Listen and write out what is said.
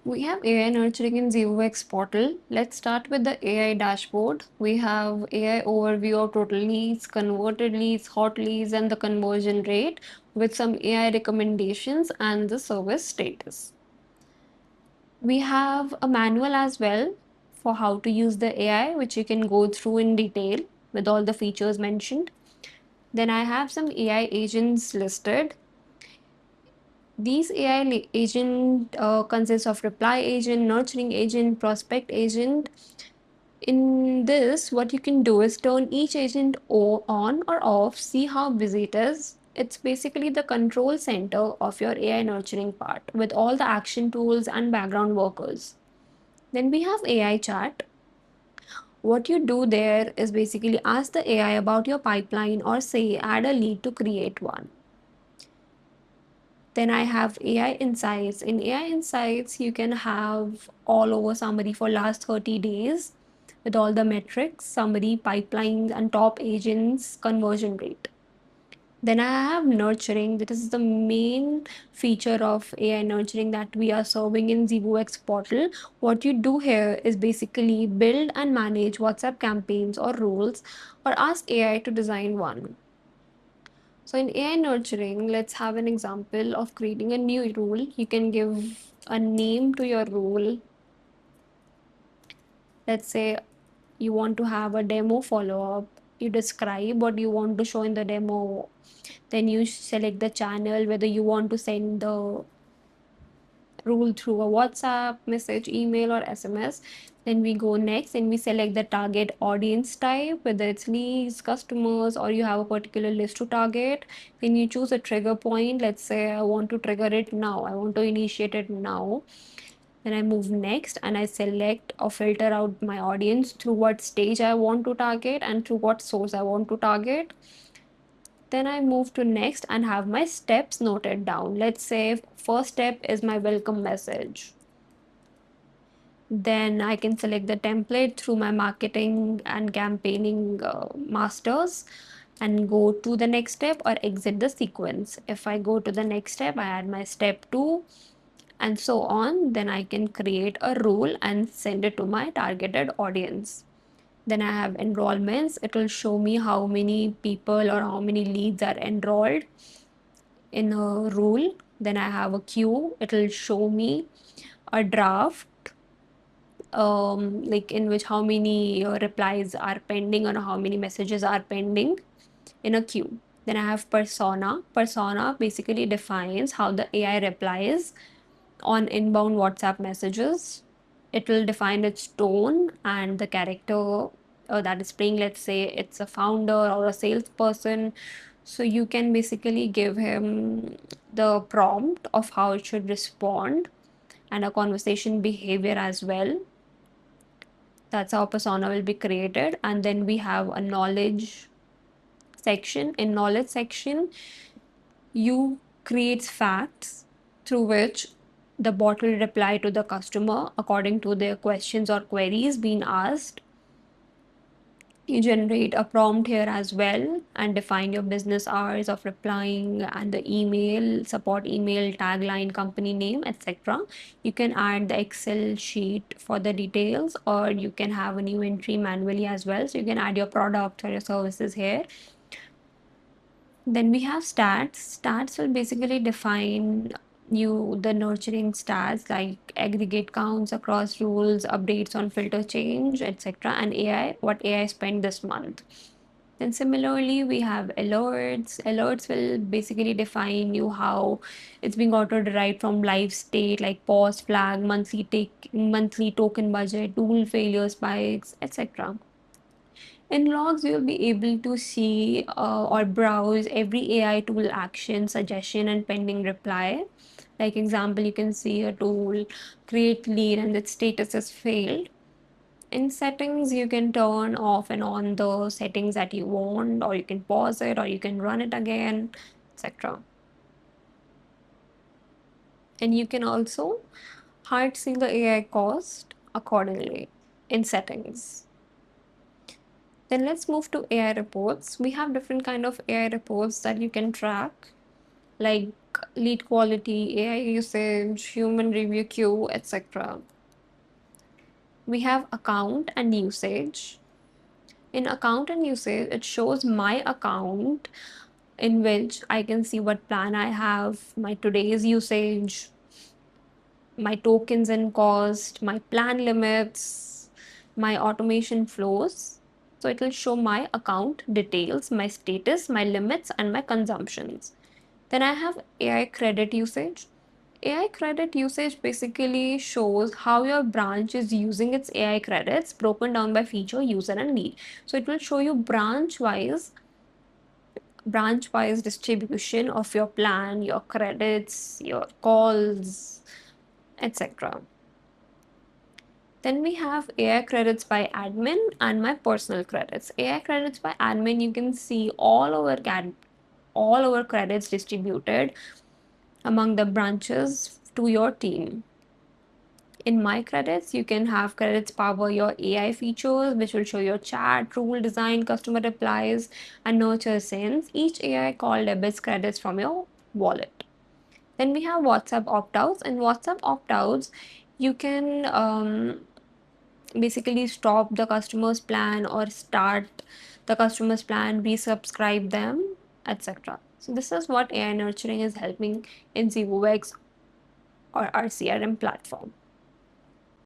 We have AI nurturing in ZIVUX portal. Let's start with the AI dashboard. We have AI overview of total leads, converted leads, hot leads, and the conversion rate with some AI recommendations and the service status. We have a manual as well for how to use the AI, which you can go through in detail with all the features mentioned. Then I have some AI agents listed. These AI agent consists of reply agent, nurturing agent, prospect agent. In this, what you can do is turn each agent on or off, see how busy it is. It's basically the control center of your AI nurturing part with all the action tools and background workers. Then we have AI chat. What you do there is basically ask the AI about your pipeline or say add a lead to create one. Then I have AI Insights. In AI Insights, you can have all over summary for last 30 days with all the metrics, summary, pipelines, and top agents conversion rate. Then I have nurturing. This is the main feature of AI nurturing that we are serving in ZIVUX portal. What you do here is basically build and manage WhatsApp campaigns or rules or ask AI to design one. So in AI nurturing, let's have an example of creating a new rule. You can give a name to your rule. Let's say you want to have a demo follow-up. You describe what you want to show in the demo. Then you select the channel, whether you want to send the rule through a WhatsApp message, email, or SMS. Then we go next and we select the target audience type, whether it's leads, customers, or you have a particular list to target. Then you choose a trigger point. Let's say I want to trigger it now, I want to initiate it now. Then I move next and I select or filter out my audience through what stage I want to target and through what source I want to target. Then I move to next and have my steps noted down. Let's say first step is my welcome message. Then I can select the template through my marketing and campaigning masters and go to the next step or exit the sequence. If I go to the next step, I add my step 2 and so on. Then I can create a rule and send it to my targeted audience. Then I have enrollments. It will show me how many people or how many leads are enrolled in a rule. Then I have a queue. It will show me a draft, like in which how many replies are pending or how many messages are pending in a queue. Then I have persona. Persona basically defines how the AI replies on inbound WhatsApp messages. It will define its tone and the character that is playing. Let's say it's a founder or a salesperson. So you can basically give him the prompt of how it should respond and a conversation behavior as well. That's how persona will be created. And then we have a knowledge section. In knowledge section, you create facts through which the bot will reply to the customer according to their questions or queries being asked. You generate a prompt here as well and define your business hours of replying and the email, support email, tagline, company name, etc. You can add the Excel sheet for the details, or you can have a new entry manually as well. So you can add your product or your services here. Then we have stats. Stats will basically define you the nurturing stats like aggregate counts across rules, updates on filter change, etc. And AI, what AI spent this month. Then similarly, we have alerts. Alerts will basically define you how it's being auto derived from live state like pause flag, monthly token budget, tool failure spikes, etc. In logs, you'll be able to see or browse every AI tool action, suggestion, and pending reply. Like example, you can see a tool create lead and its status has failed. In settings, you can turn off and on the settings that you want, or you can pause it, or you can run it again, etc. And you can also hard see the AI cost accordingly in settings. Then let's move to AI reports. We have different kind of AI reports that you can track, like lead quality, AI usage, human review queue, etc. We have account and usage. In account and usage, it shows my account in which I can see what plan I have, my today's usage, my tokens and cost, my plan limits, my automation flows. So it will show my account details, my status, my limits, and my consumptions. Then I have AI credit usage. AI credit usage basically shows how your branch is using its AI credits broken down by feature, user, and need. So it will show you branch wise distribution of your plan, your credits, your calls, etc. Then we have AI credits by admin and my personal credits. AI credits by admin, you can see all over credits distributed among the branches to your team. In my credits, you can have credits power your AI features, which will show your chat, rule design, customer replies, and nurture sends. Each AI call debits credits from your wallet. Then we have WhatsApp opt-outs. In WhatsApp opt-outs, you can basically stop the customer's plan or start the customer's plan, resubscribe them, etc. So this is what AI nurturing is helping in ZIVUX or our CRM platform.